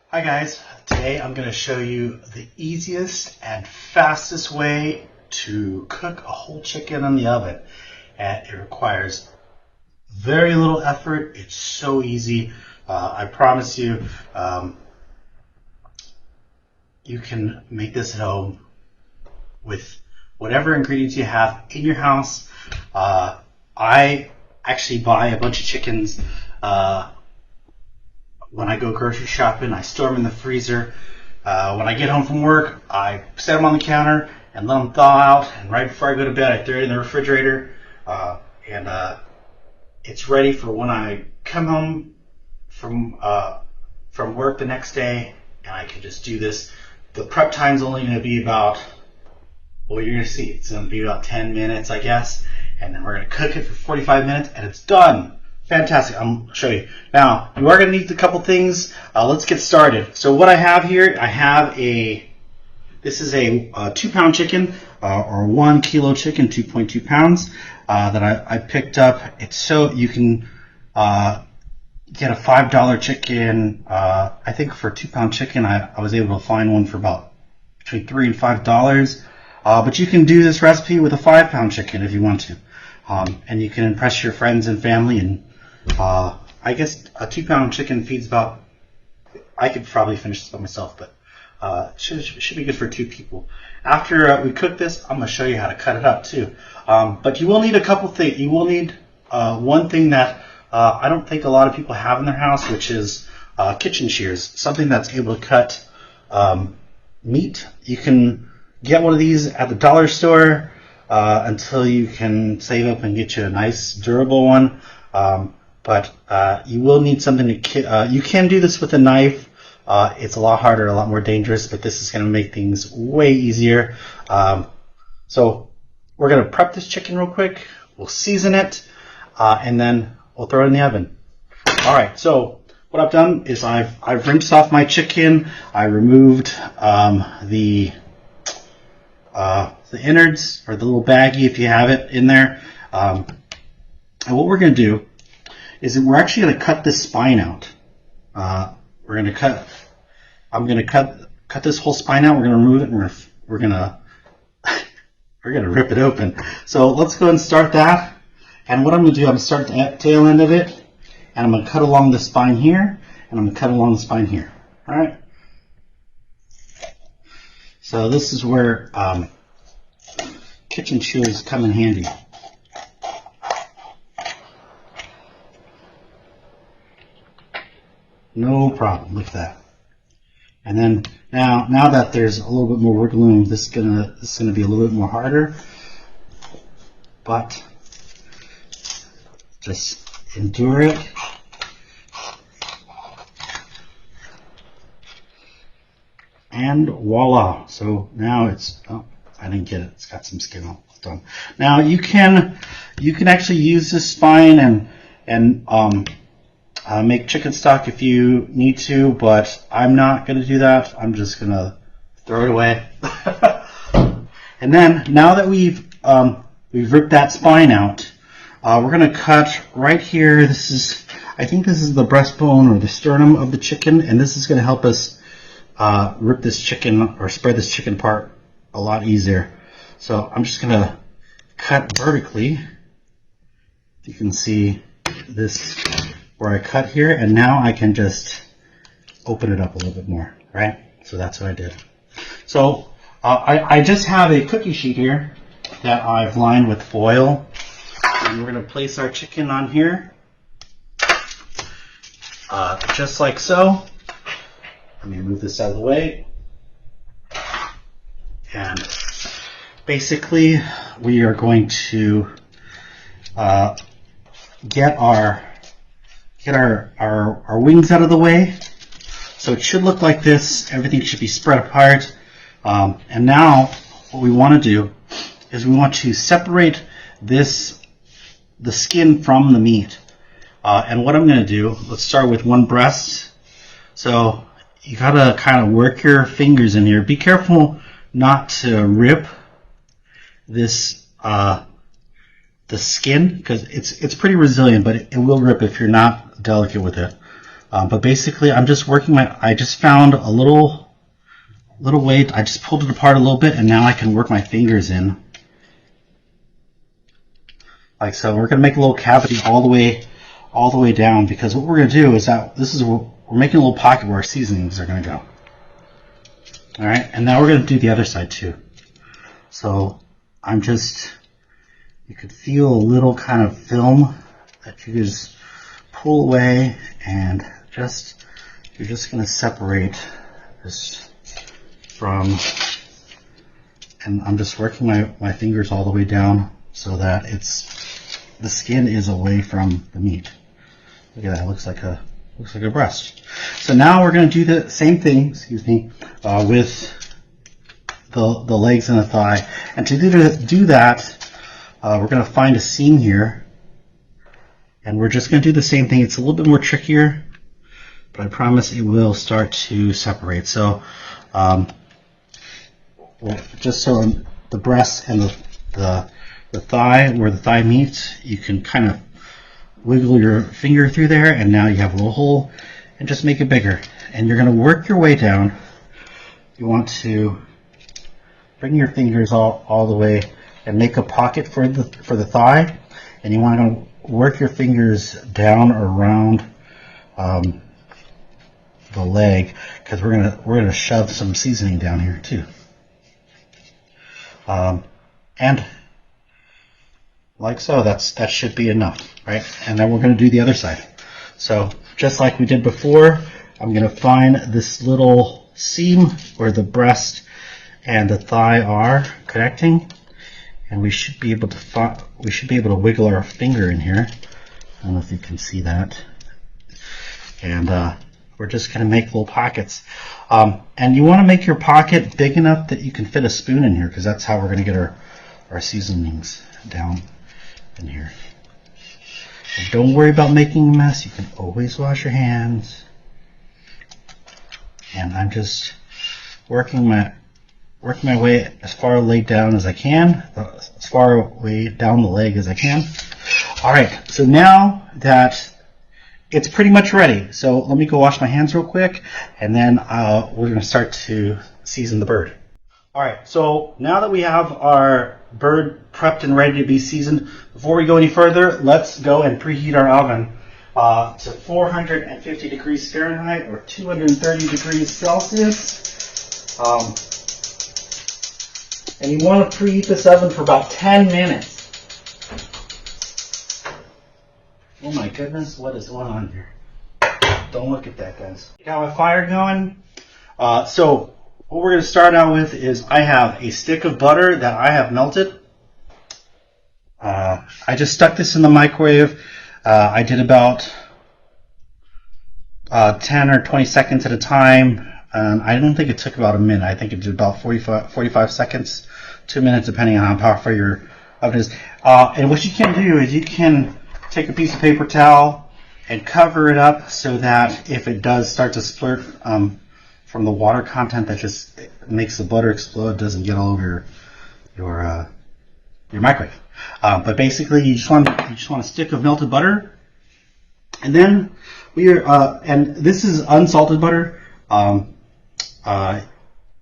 Hi guys, today I'm going to show you the easiest and fastest way to cook a whole chicken in the oven. And it requires very little effort. It's so easy. I promise you, you can make this at home with whatever ingredients you have in your house. I actually buy a bunch of chickens when I go grocery shopping. I store them in the freezer. When I get home from work, I set them on the counter and let them thaw out. And right before I go to bed, I throw it in the refrigerator. It's ready for when I come home from work the next day, and I can just do this. The prep time's only going to be about, well, you're going to see, it's going to be about 10 minutes, I guess. And then we're going to cook it for 45 minutes, and it's done. Fantastic. I'm going to show you. Now, you are going to need a couple things. Let's get started. So what I have here, I have this is a 2-pound chicken, or 1 kilo chicken, 2.2 pounds, that I picked up. It's so you can get a $5 chicken. I think for a 2-pound chicken, I was able to find one for about between $3 and $5. But you can do this recipe with a 5-pound chicken if you want to. And you can impress your friends and family. And I guess a 2-pound chicken feeds about, I could probably finish this by myself, but should be good for 2 people. After we cook this, I'm going to show you how to cut it up too. But you will need a couple things. You will need one thing that I don't think a lot of people have in their house, which is kitchen shears, something that's able to cut meat. You can get one of these at the dollar store until you can save up and get you a nice durable one. But you will need something to you can do this with a knife. It's a lot harder, a lot more dangerous, but this is going to make things way easier. So we're going to prep this chicken real quick. We'll season it, and then we'll throw it in the oven. All right, so what I've done is I've rinsed off my chicken. I removed the innards, or the little baggie if you have it in there. And what we're going to do is that we're actually going to cut this spine out. I'm going to cut this whole spine out. We're going to remove it, and we're going to rip it open. So let's go and start that. And what I'm going to do, I'm going to start the tail end of it, and I'm going to cut along the spine here, and I'm going to cut along the spine here. All right. So this is where kitchen shears come in handy. No problem. Look at that. And then now that there's a little bit more wiggle room, this is gonna be a little bit more harder, but just endure it. And voila. So now it's, oh, I didn't get it. It's got some skin on. It's done. Now you can actually use this spine and make chicken stock if you need to, but I'm not going to do that. I'm just going to throw it away. And then now that we've ripped that spine out, we're going to cut right here. I think this is the breastbone or the sternum of the chicken, and this is going to help us rip this chicken or spread this chicken apart a lot easier. So I'm just going to cut vertically. You can see this where I cut here, and now I can just open it up a little bit more, right? So that's what I did. So I just have a cookie sheet here that I've lined with foil, and we're going to place our chicken on here, just like so. Let me move this out of the way. And basically, we are going to get our wings out of the way. So it should look like this. Everything should be spread apart. And now what we want to do is we want to separate the skin from the meat. And what I'm going to do, let's start with one breast. So you got to kind of work your fingers in here. Be careful not to rip this the skin, because it's pretty resilient, but it will rip if you're not delicate with it. But basically, I'm just working I just found a little way. I just pulled it apart a little bit, and now I can work my fingers in. Like so. We're going to make a little cavity all the way down, because what we're going to do is that we're making a little pocket where our seasonings are going to go. All right, and now we're going to do the other side too. So you could feel a little kind of film that you just pull away, and you're just going to separate this from, and I'm just working my fingers all the way down so that the skin is away from the meat. Look at that, it looks like a breast. So now we're going to do the same thing, with the legs and the thigh. And to do that, we're going to find a seam here, and we're just going to do the same thing. It's a little bit more trickier, but I promise it will start to separate. So, just so the breast and the thigh, where the thigh meets, you can kind of wiggle your finger through there, and now you have a little hole, and just make it bigger. And you're going to work your way down. You want to bring your fingers all the way and make a pocket for the thigh, and you want to work your fingers down around the leg, because we're gonna shove some seasoning down here too. And like so, that should be enough, right? And then we're going to do the other side. So just like we did before, I'm going to find this little seam where the breast and the thigh are connecting, and we should be able to wiggle our finger in here. I don't know if you can see that. And we're just going to make little pockets. And you want to make your pocket big enough that you can fit a spoon in here, because that's how we're going to get our seasonings down in here. And don't worry about making a mess. You can always wash your hands. And I'm just working my way as far laid down as I can, as far way down the leg as I can. All right, so now that it's pretty much ready, so let me go wash my hands real quick, and then we're going to start to season the bird. All right, so now that we have our bird prepped and ready to be seasoned, before we go any further, let's go and preheat our oven to 450 degrees Fahrenheit or 230 degrees Celsius. And you want to preheat this oven for about 10 minutes. Oh my goodness, what is going on here? Don't look at that, guys. Got my fire going. So what we're going to start out with is I have a stick of butter that I have melted. I just stuck this in the microwave. I did about 10 or 20 seconds at a time. I don't think it took about a minute. I think it did about 45 seconds, 2 minutes, depending on how powerful your oven is. And what you can do is you can take a piece of paper towel and cover it up so that if it does start to splurt from the water content that just makes the butter explode, it doesn't get all over your microwave. But basically, you just want a stick of melted butter, and then and this is unsalted butter.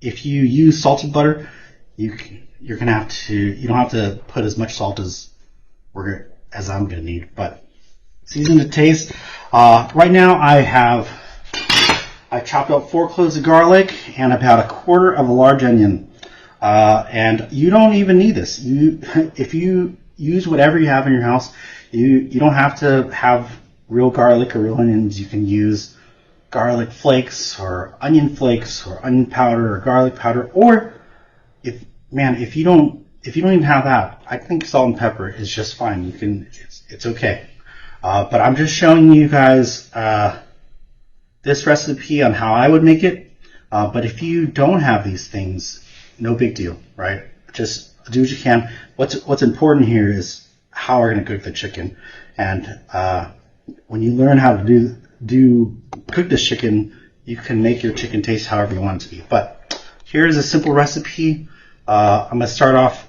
If you use salted butter, you don't have to put as much salt as I'm gonna need, but season to taste. Right now I've chopped up 4 cloves of garlic and about a quarter of a large onion. And you don't even need this. If you use whatever you have in your house, you don't have to have real garlic or real onions. You can use garlic flakes or onion powder or garlic powder, or if you don't even have that, I think salt and pepper is just fine. It's okay. But I'm just showing you guys this recipe on how I would make it. But if you don't have these things, no big deal, right? Just do what you can. What's important here is how we're going to cook the chicken. And when you learn how to cook this chicken, you can make your chicken taste however you want it to be. But here's a simple recipe. I'm going to start off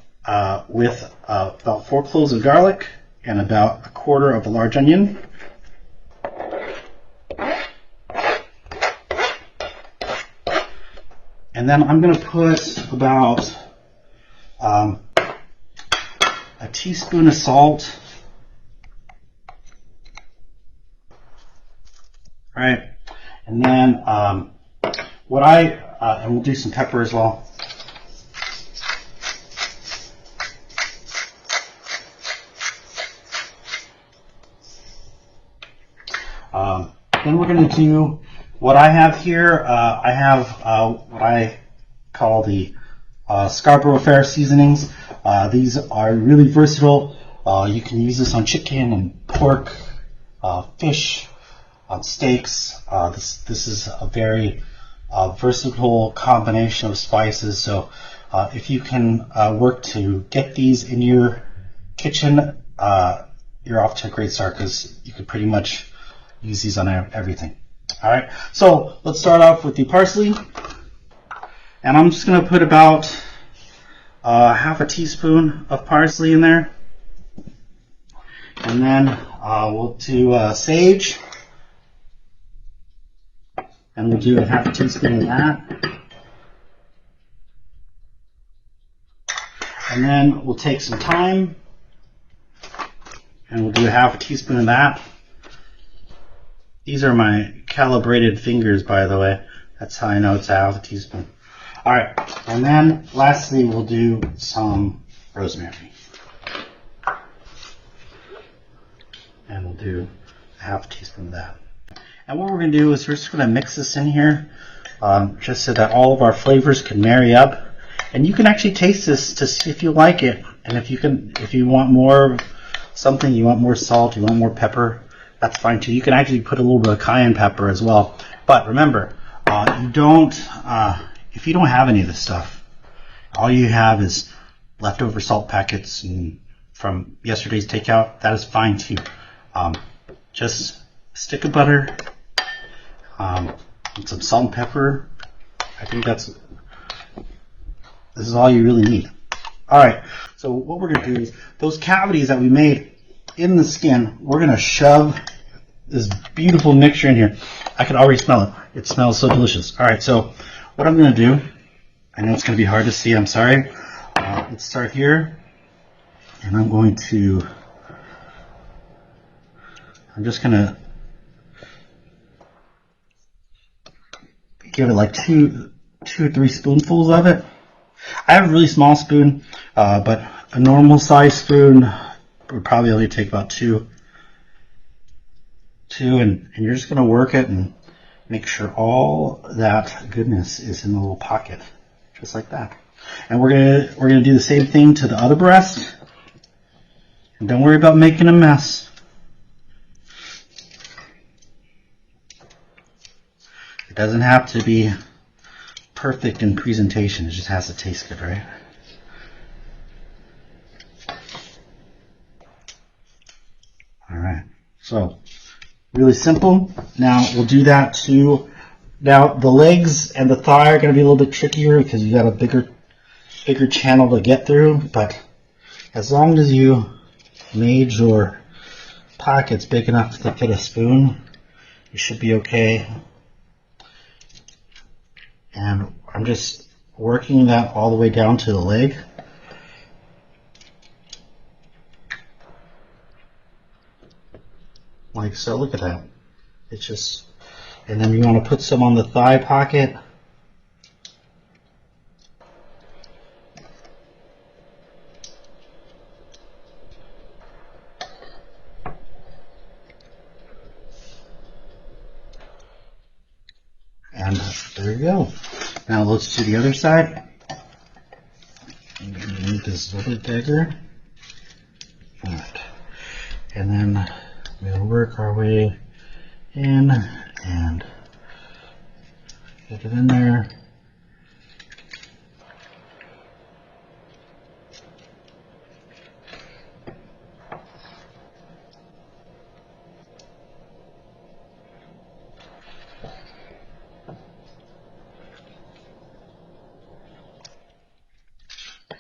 with about 4 cloves of garlic and about a quarter of a large onion. And then I'm going to put about a teaspoon of salt. All right. And then and we'll do some pepper as well. Then we're going to do what I have here. I have what I call the Scarborough Fair seasonings. These are really versatile. You can use this on chicken and pork, fish, on steaks. This is a very versatile combination of spices. So if you can work to get these in your kitchen, you're off to a great start, because you could pretty much use these on everything. All right, so let's start off with the parsley, and I'm just going to put about half a teaspoon of parsley in there, and then we'll do sage, and we'll do a half a teaspoon of that, and then we'll take some thyme, and we'll do a half a teaspoon of that. These are my calibrated fingers, by the way. That's how I know it's a half a teaspoon. All right, and then lastly, we'll do some rosemary. And we'll do a half a teaspoon of that. And what we're going to do is we're just going to mix this in here, just so that all of our flavors can marry up. And you can actually taste this to see if you like it. And if you want more something, you want more salt, you want more pepper, that's fine too. You can actually put a little bit of cayenne pepper as well. But remember, if you don't have any of this stuff, all you have is leftover salt packets from yesterday's takeout. That is fine too. Just a stick of butter, and some salt and pepper. I think this is all you really need. All right. So what we're going to do is those cavities that we made in the skin, we're going to shove this beautiful mixture in here. I can already smell it. It smells so delicious. All right, so what I'm going to do, I know it's going to be hard to see, I'm sorry. Let's start here, and I'm just going to give it like two or three spoonfuls of it. I have a really small spoon, but a normal size spoon would probably only take about two, and you're just going to work it and make sure all that goodness is in the little pocket, just like that. And we're gonna do the same thing to the other breast, and don't worry about making a mess. It doesn't have to be perfect in presentation, it just has to taste good, right? All right, so really simple. Now we'll do that too. Now the legs and the thigh are going to be a little bit trickier because you got a bigger channel to get through, but as long as you made your pockets big enough to fit a spoon, you should be okay. And I'm just working that all the way down to the leg. Like so, look at that. It's just, and then you want to put some on the thigh pocket. And there you go. Now let's do the other side. I'm going to make this a little bit bigger. All right. And then we'll work our way in and get it in there.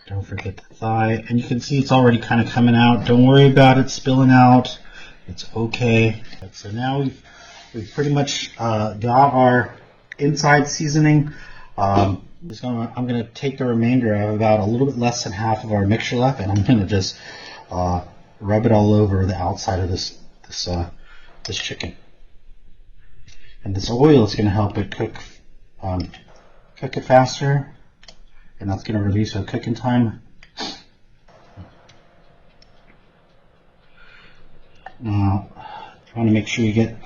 Don't forget the thigh, and you can see it's already kind of coming out. Don't worry about it spilling out. It's okay. So now we've pretty much got our inside seasoning. I'm gonna take the remainder of about a little bit less than half of our mixture left, and I'm gonna just rub it all over the outside of this chicken. And this oil is gonna help it cook it faster, and that's gonna reduce our cooking time. Now, you want to make sure you get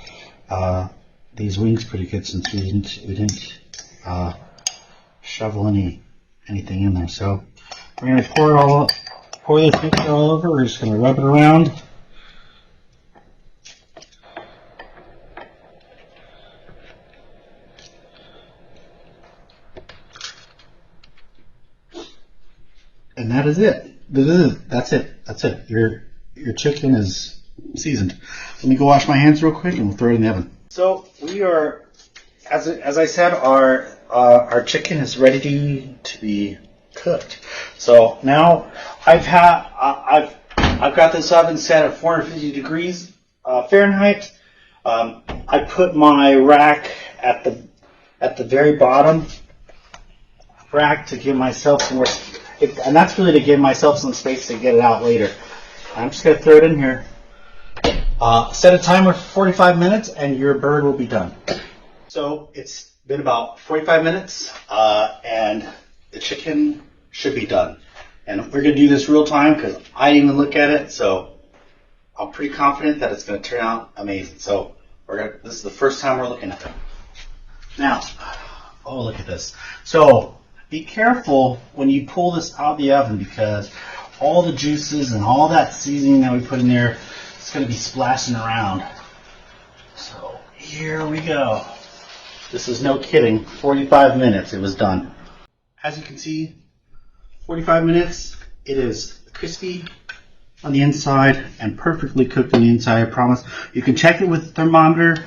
these wings pretty good, since we didn't shovel anything in there. So we're going to pour this mixture all over. We're just going to rub it around. And that is it. That's it. Your chicken is seasoned. Let me go wash my hands real quick and we'll throw it in the oven. So we are, as I said, our chicken is ready to be cooked. So now I've got this oven set at 450 degrees Fahrenheit. I put my rack at the very bottom rack to give myself some more, and that's really to give myself some space to get it out later. I'm just going to throw it in here. Set a timer for 45 minutes and your bird will be done. So it's been about 45 minutes and the chicken should be done. And we're going to do this real time because I didn't even look at it, so I'm pretty confident that it's going to turn out amazing. So this is the first time we're looking at it. Now, oh, look at this. So be careful when you pull this out of the oven, because all the juices and all that seasoning that we put in there, it's going to be splashing around. So here we go. This is no kidding. 45 minutes it was done. As you can see, 45 minutes. It is crispy on the inside and perfectly cooked on the inside, I promise. You can check it with a thermometer.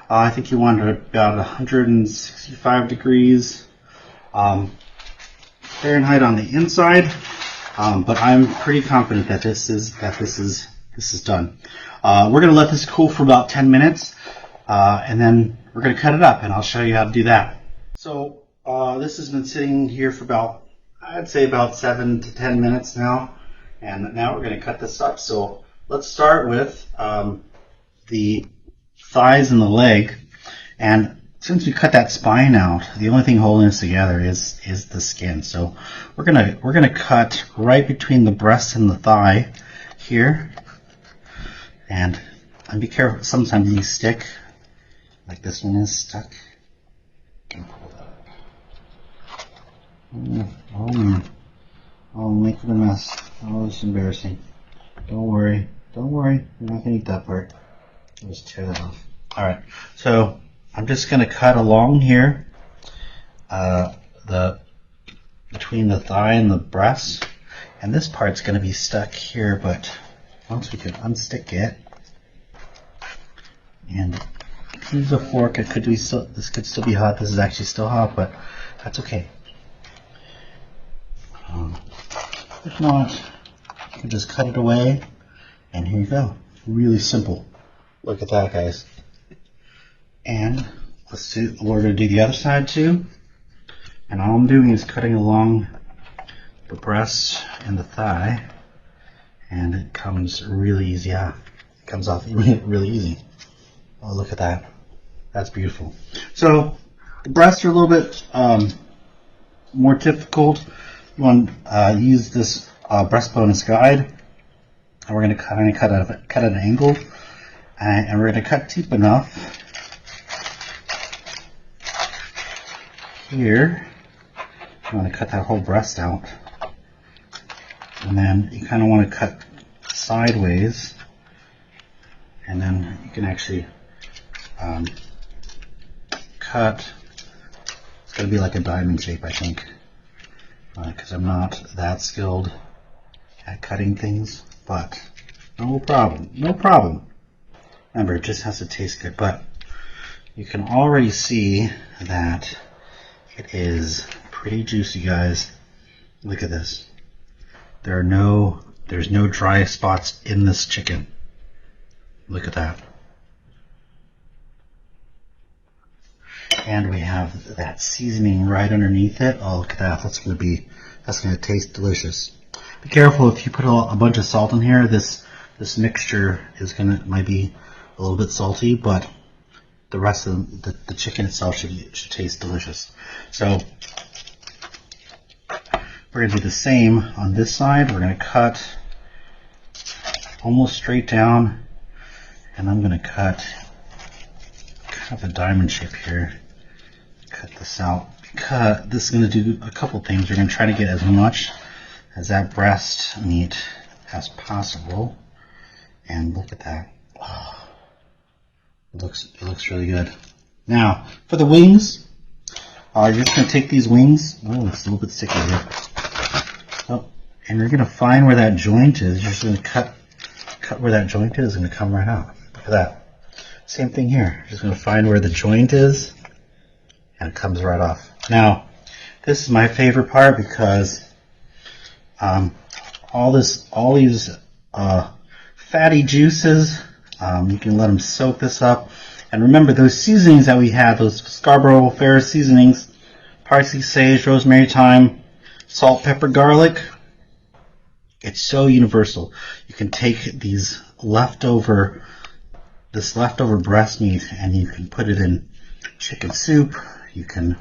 I think you want it about 165 degrees Fahrenheit on the inside. But I'm pretty confident that this is done. We're going to let this cool for about 10 minutes, and then we're going to cut it up, and I'll show you how to do that. So this has been sitting here for about, I'd say about 7 to 10 minutes now, and now we're going to cut this up. So let's start with the thighs and the leg, and since we cut that spine out, the only thing holding us together is the skin. So we're gonna cut right between the breast and the thigh here, and be careful. Sometimes these stick, like this one is stuck. Oh man! Oh, I'm making a mess. Oh, this is embarrassing. Don't worry. You're not gonna eat that part. I'll just tear that off. All right. So I'm just going to cut along here, between the thigh and the breast, and this part's going to be stuck here. But once we can unstick it and use a fork, this could still be hot. This is actually still hot, but that's okay. If not, you can just cut it away, and here you go. Really simple. Look at that, guys. And we're going to do the other side too. And all I'm doing is cutting along the breast and the thigh, and it comes really easy. Yeah, it comes off really easy. Oh, look at that. That's beautiful. So the breasts are a little bit more difficult. You want to use this breastbone as guide, and we're going to cut at an angle, and we're going to cut deep enough here. You want to cut that whole breast out, and then you kind of want to cut sideways, and then you can actually cut. It's going to be like a diamond shape, I think, because I'm not that skilled at cutting things, but no problem. Remember, it just has to taste good, but you can already see that it is pretty juicy, guys. Look at this. There's no dry spots in this chicken. Look at that. And we have that seasoning right underneath it. Oh, look at that. That's going to taste delicious. Be careful if you put a bunch of salt in here. This mixture might be a little bit salty, but the rest of the chicken itself should taste delicious. So we're going to do the same on this side. We're going to cut almost straight down, and I'm going to cut kind of a diamond shape here. Cut this out. This is going to do a couple things. We're going to try to get as much as that breast meat as possible. And look at that. Oh, it looks really good. Now, for the wings, you're just going to take these wings. Oh, it's a little bit sticky here. Oh, and you're going to find where that joint is. You're just going to cut where that joint is. It's going to come right out. Look at that. Same thing here. You're just going to find where the joint is, and it comes right off. Now, this is my favorite part because all these fatty juices, you can let them soak this up. And remember, those seasonings that we have, those Scarborough Fair seasonings, parsley, sage, rosemary, thyme, salt, pepper, garlic, it's so universal. You can take this leftover breast meat and you can put it in chicken soup. You can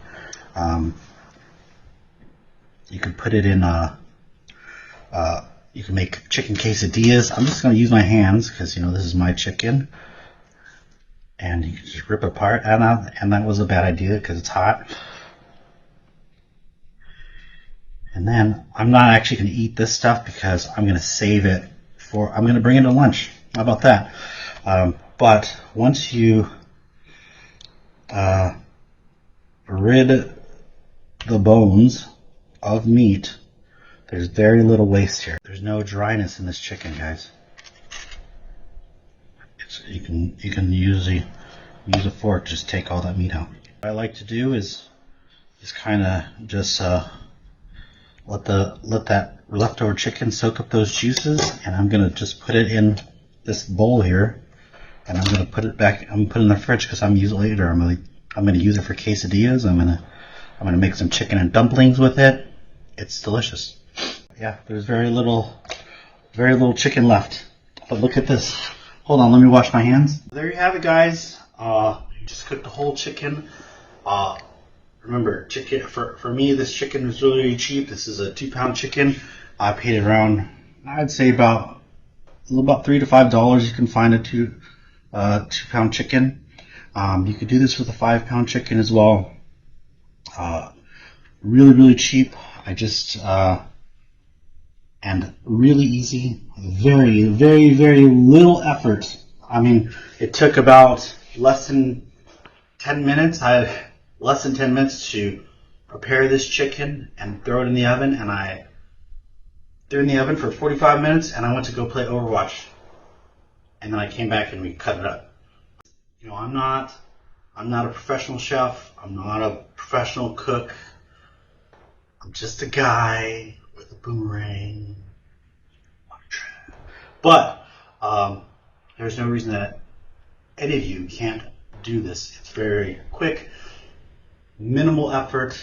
put it in you can make chicken quesadillas. I'm just going to use my hands because this is my chicken, and you can just rip it apart. And that was a bad idea because it's hot. And then I'm not actually going to eat this stuff because I'm going to save it I'm going to bring it to lunch. How about that? But once you rid the bones of meat, there's very little waste here. There's no dryness in this chicken, guys. You can use a fork, just take all that meat out. What I like to do is kind of just let that leftover chicken soak up those juices, and I'm gonna just put it in this bowl here, and I'm gonna put it back. I'm gonna put it in the fridge because I'm gonna use it later. I'm gonna use it for quesadillas. I'm gonna make some chicken and dumplings with it. It's delicious. Yeah, there's very little chicken left. But look at this. Hold on, let me wash my hands. There you have it, guys. You just cooked the whole chicken. Remember, chicken for me, this chicken was really, really cheap. This is a 2-pound chicken. I paid around, I'd say about $3 to $5. You can find a 2-pound chicken. You could do this with a 5-pound chicken as well. Really, really cheap. And really easy. Very, very, very little effort. I mean, it took about less than 10 minutes. I had less than 10 minutes to prepare this chicken and throw it in the oven. And I threw it in the oven for 45 minutes, and I went to go play Overwatch. And then I came back and we cut it up. I'm not a professional chef. I'm not a professional cook. I'm just a guy with a boomerang. But there's no reason that any of you can't do this. It's very quick, minimal effort,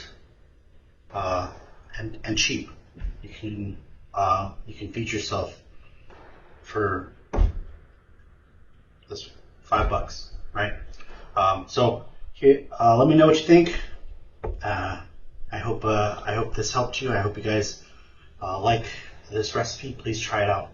and cheap. You can feed yourself for this $5, right? So here, let me know what you think. I hope this helped you. I hope you guys like this recipe. Please try it out.